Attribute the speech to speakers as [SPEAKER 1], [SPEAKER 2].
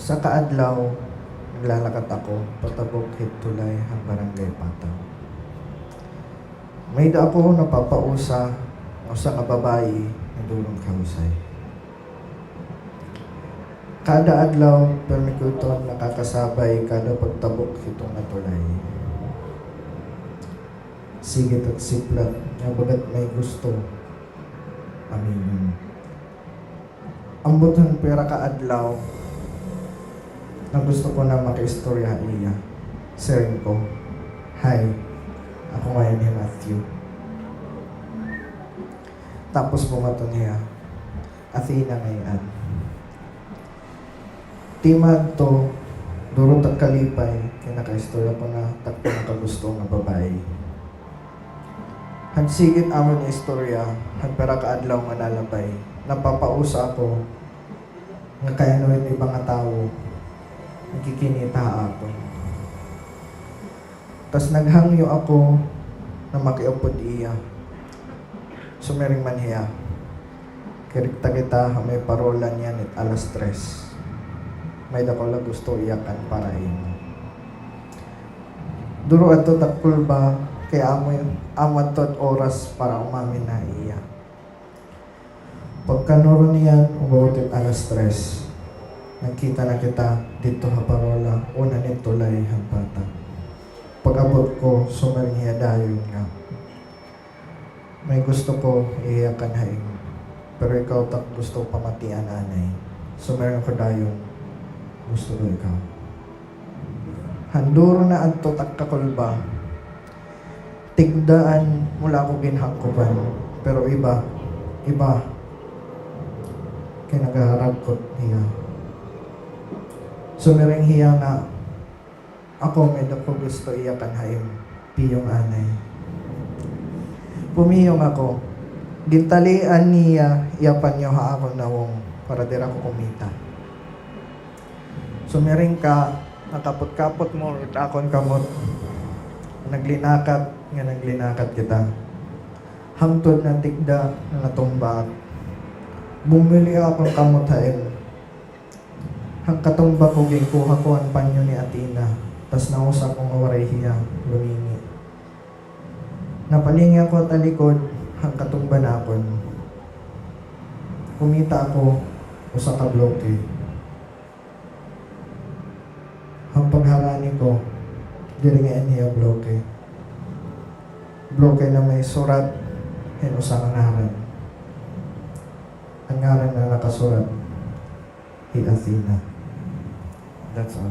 [SPEAKER 1] Sa kaadlaw, naglalakad ako patabok Hitulay ang barangay Pataw. May da ako napapausa o sa kababayi na dulong kahusay. Kada adlaw, permikuton nakakasabay kada pagtabok itong natulay. Sigit at siplat, nabagat may gusto. Amin. Ambutan pera kaadlaw, na gusto ko na makaistorya iya. Sharing ko, hi, ako ngayon ni Matthew. Tapos bumato niya, Athena ngayon. Timad to, durot at kalipay, kinakaistorya ko na takpo na kagusto ng babae. Hansigit amon na istorya, hanpera kaadlaw nga nalabay, napapausa ako, nga kaya noon ibang tao, nagkikinita ako. Tas naghangyo ako na makiupod iya. Sumering man hiya. Kirikta kita may parolan yan at alas 3. May dako lang gusto iyakan para imo. Duro ato takul ba kaya amad to at oras para umamin na iya. Pagkanuro niyan, umabutit alas 3. Nagkita na kita dito ha parola, una nito lay hampata. Pag-abot ko, sumering hiya dayon nga. May gusto ko iiyakan haing, pero ikaw tak gusto pamatian anay. Sumering ko dayon, gusto ko ikaw. Handuro na adto takkakulba. Tigdaan mula ko ginhangkuban, pero iba, kinagaharagkot niya. Sumiring hiya nga, ako may dako gusto iyakan hayong piyong anay. Pumiyong ako, gintalian niya, iyapan niyo ha ako nawong para dira ko kumita. Sumiring ka, nakapot-kapot mo, akon kamot, naglinakat kita. Hangtod na tigda na natumbak, bumili akong kamot haim. Ang katumba ko gikuha ko ang panyo ni Athena, tas nausap kong awaray hiya, lumingi. Napalingi ako at alikod, ang katumba na akon. Kumita ako, usa ka bloke. Ang pagharani ko, diringaan niya bloke. Bloke na may surat, usa nga ngaran. Ang ngaran na nakasurat, Athena. That's all.